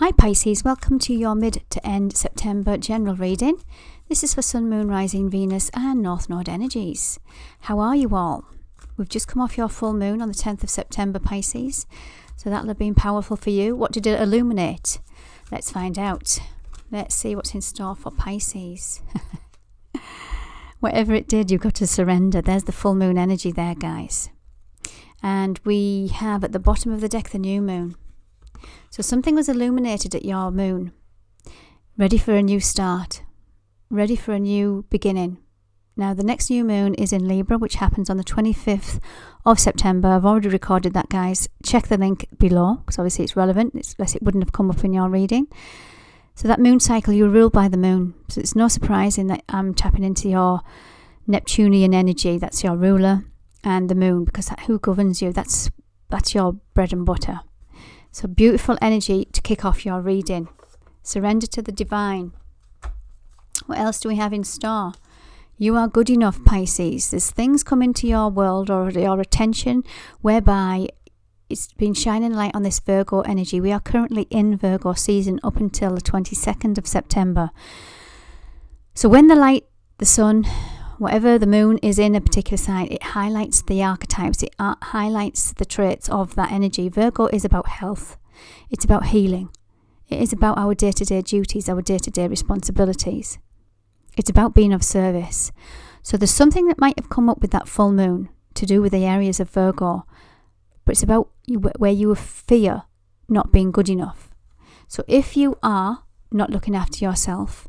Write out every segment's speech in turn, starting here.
Hi Pisces, welcome to your mid to end September general reading. This is for Sun, Moon, Rising, Venus and North Node energies. How are you all? We've just come off your full moon on the 10th of September, Pisces. So that'll have been powerful for you. What did it illuminate? Let's find out. Let's see what's in store for Pisces. Whatever it did, you've got to surrender. There's the full moon energy there, guys. And we have at the bottom of the deck the new moon. So something was illuminated at your moon. Ready for a new start. Ready for a new beginning. Now the next new moon is in Libra, which happens on the 25th of September. I've already recorded that, guys. Check the link below, because obviously it's relevant. Unless it wouldn't have come up in your reading. So that moon cycle, you're ruled by the moon. So it's no surprise in that I'm tapping into your Neptunian energy. That's your ruler. And the moon, because who governs you? That's your bread and butter. So beautiful energy to kick off your reading. Surrender to the divine. What else do we have in store? You are good enough, Pisces. There's things come into your world or your attention whereby it's been shining light on this Virgo energy. We are currently in Virgo season up until the 22nd of September. So when the light, the sun, whatever the moon is in a particular sign, it highlights the archetypes, it highlights the traits of that energy. Virgo is about health. It's about healing. It is about our day-to-day duties, our day-to-day responsibilities. It's about being of service. So there's something that might have come up with that full moon to do with the areas of Virgo, but it's about where you fear not being good enough. So if you are not looking after yourself,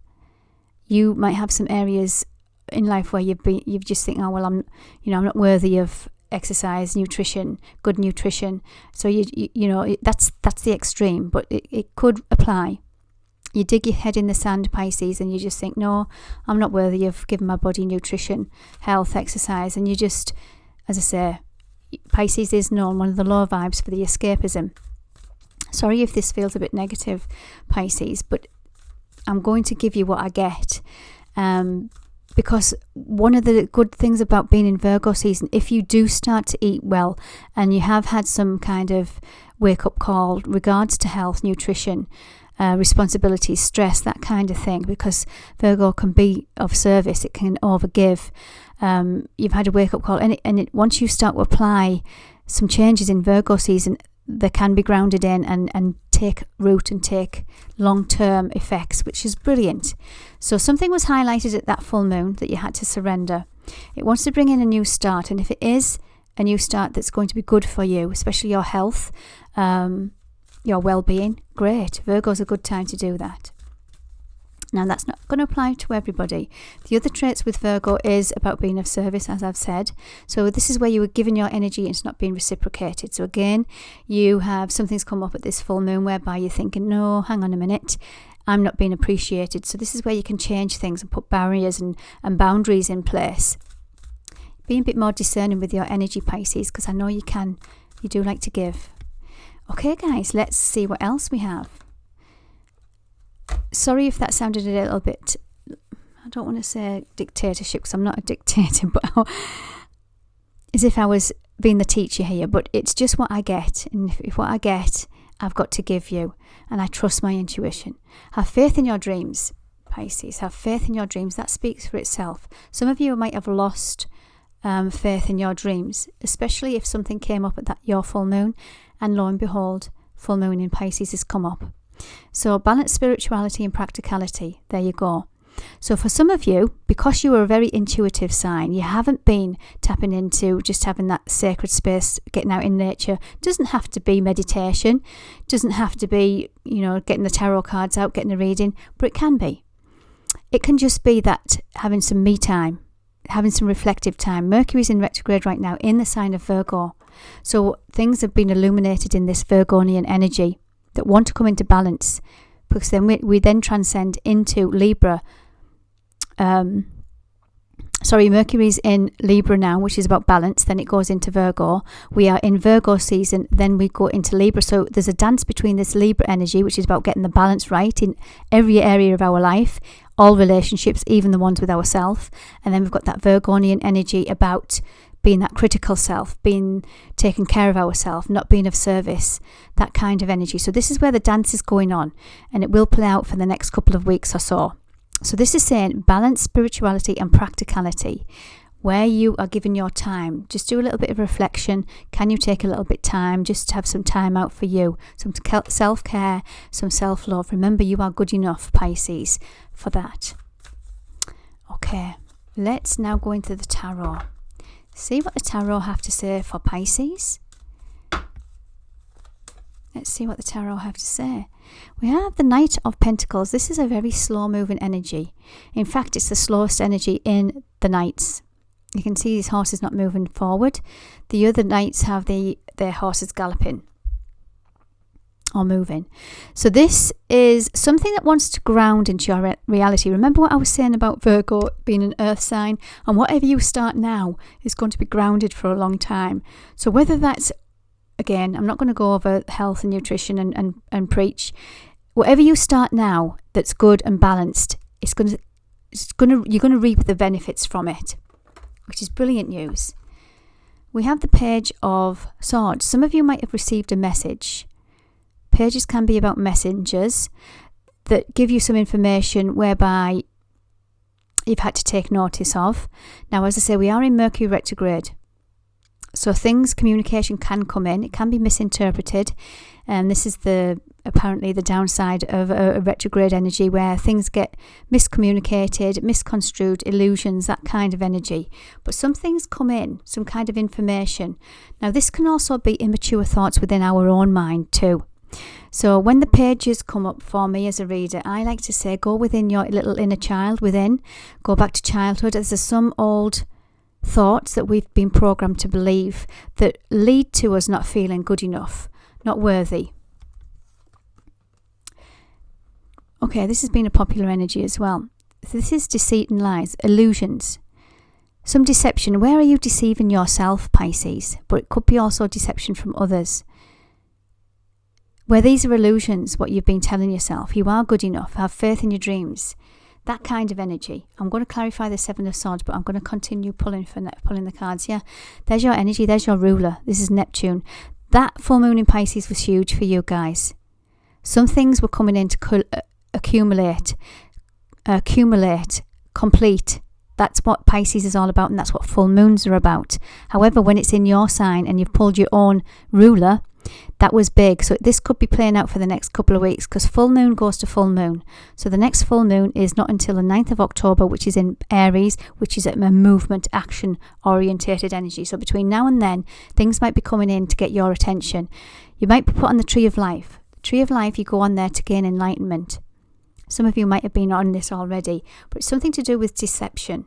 you might have some areas in life where you've just think, oh well, I'm not worthy of exercise, nutrition, good nutrition. So you know that's the extreme, but it could apply. You dig your head in the sand, Pisces, and you just think, no, I'm not worthy of giving my body nutrition, health, exercise, and you just, as I say, Pisces is known one of the low vibes for the escapism. Sorry if this feels a bit negative, Pisces, but I'm going to give you what I get. Because one of the good things about being in Virgo season, if you do start to eat well and you have had some kind of wake-up call regards to health, nutrition, responsibilities, stress, that kind of thing, because Virgo can be of service, it can overgive. You've had a wake-up call, and once you start to apply some changes in Virgo season, they can be grounded in and take root and take long-term effects, which is brilliant. So something was highlighted at that full moon that you had to surrender. It wants to bring in a new start, and if it is a new start that's going to be good for you, especially your health, your well-being, great. Virgo's a good time to do that. Now that's not going to apply to everybody. The other traits with Virgo is about being of service, as I've said. So this is where you were given your energy and it's not being reciprocated. So again, you have something's come up at this full moon whereby you're thinking, no, hang on a minute, I'm not being appreciated. So this is where you can change things and put barriers and boundaries in place. Be a bit more discerning with your energy, Pisces, because I know you can. You do like to give. Okay, guys, let's see what else we have. Sorry if that sounded a little bit, I don't want to say dictatorship because I'm not a dictator, but as if I was being the teacher here, but it's just what I get. And if what I get, I've got to give you. And I trust my intuition. Have faith in your dreams, Pisces. Have faith in your dreams. That speaks for itself. Some of you might have lost faith in your dreams, especially if something came up at your full moon. And lo and behold, full moon in Pisces has come up. So balance spirituality and practicality. There you go. So for some of you, because you are a very intuitive sign, you haven't been tapping into just having that sacred space, getting out in nature. Doesn't have to be meditation. Doesn't have to be, getting the tarot cards out, getting a reading. But it can be. It can just be that having some me time, having some reflective time. Mercury's in retrograde right now in the sign of Virgo. So things have been illuminated in this Virgonian energy that want to come into balance, because then we then transcend into Libra. Mercury's in Libra now, which is about balance. Then it goes into Virgo. We are in Virgo season. Then we go into Libra. So there's a dance between this Libra energy, which is about getting the balance right in every area of our life, all relationships, even the ones with ourselves. And then we've got that Virgonian energy about being that critical self, being taking care of ourselves, not being of service, that kind of energy. So this is where the dance is going on, and it will play out for the next couple of weeks or so. So this is saying balance spirituality and practicality, where you are giving your time. Just do a little bit of reflection. Can you take a little bit time just to have some time out for you, some self-care, some self-love? Remember, you are good enough, Pisces, for that. Okay, let's now go into the tarot. See what the tarot have to say for Pisces. Let's see what the tarot have to say. We have the Knight of Pentacles. This is a very slow moving energy. In fact, it's the slowest energy in the Knights. You can see these horses not moving forward. The other Knights have their horses galloping or moving. So this is something that wants to ground into your reality. Remember what I was saying about Virgo being an earth sign, and whatever you start now is going to be grounded for a long time. So whether that's, again, I'm not going to go over health and nutrition and preach. Whatever you start now that's good and balanced, you're going to reap the benefits from it, which is brilliant news. We have the Page of Swords. Some of you might have received a message. Pages can be about messengers that give you some information whereby you've had to take notice of. Now, as I say, we are in Mercury retrograde. So communication can come in. It can be misinterpreted. And this is apparently the downside of a retrograde energy, where things get miscommunicated, misconstrued, illusions, that kind of energy. But some things come in, some kind of information. Now, this can also be immature thoughts within our own mind too. So when the pages come up for me as a reader, I like to say, go within your little inner child within. Go back to childhood, as there's some old thoughts that we've been programmed to believe that lead to us not feeling good enough, not worthy. Okay, this has been a popular energy as well. This is deceit and lies, illusions. Some deception. Where are you deceiving yourself, Pisces? But it could be also deception from others. Where these are illusions, what you've been telling yourself. You are good enough. Have faith in your dreams. That kind of energy. I'm going to clarify the Seven of Swords, but I'm going to continue pulling the cards. Yeah, there's your energy. There's your ruler. This is Neptune. That full moon in Pisces was huge for you guys. Some things were coming in to accumulate, complete. That's what Pisces is all about, and that's what full moons are about. However, when it's in your sign and you've pulled your own ruler, that was big. So this could be playing out for the next couple of weeks, because full moon goes to full moon. So the next full moon is not until the 9th of October, which is in Aries, which is a movement, action orientated energy. So between now and then, things might be coming in to get your attention. You might be put on the Tree of Life. Tree of Life, you go on there to gain enlightenment. Some of you might have been on this already, but it's something to do with deception.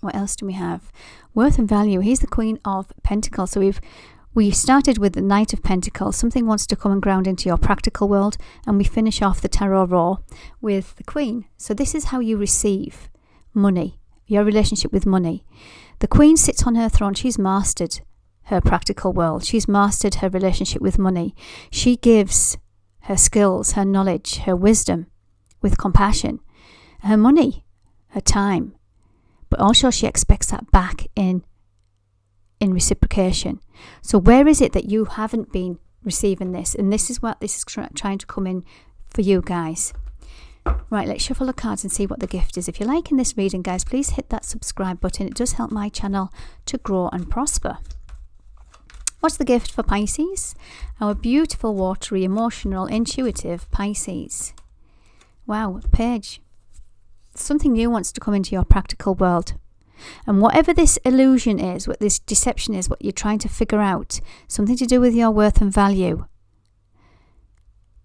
What else do we have? Worth and value. He's the Queen of Pentacles. So we started with the Knight of Pentacles. Something wants to come and ground into your practical world, and we finish off the tarot raw with the Queen. So this is how you receive money, your relationship with money. The Queen sits on her throne. She's mastered her practical world. She's mastered her relationship with money. She gives her skills, her knowledge, her wisdom with compassion, her money, her time. But also she expects that back in reciprocation. So where is it that you haven't been receiving this? And this is what this is trying to come in for you guys. Right, let's shuffle the cards and see what the gift is. If you're liking this reading, guys, please hit that subscribe button. It does help my channel to grow and prosper. What's the gift for Pisces? Our beautiful, watery, emotional, intuitive Pisces. Wow, Page. Something new wants to come into your practical world. And whatever this illusion is, what this deception is, what you're trying to figure out, something to do with your worth and value,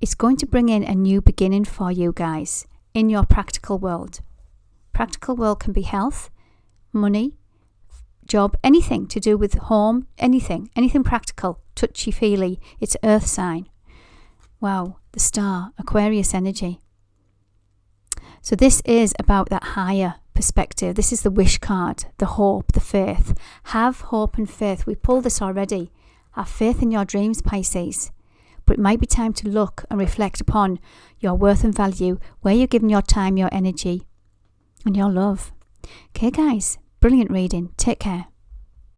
it's going to bring in a new beginning for you guys in your practical world. Practical world can be health, money, job, anything to do with home, anything practical, touchy-feely. It's earth sign. Wow, the star, Aquarius energy. So this is about that higher perspective. This is the wish card, the hope, the faith. Have hope and faith. We pulled this already. Have faith in your dreams, Pisces. But it might be time to look and reflect upon your worth and value, where you're giving your time, your energy, and your love. Okay, guys, brilliant reading. Take care.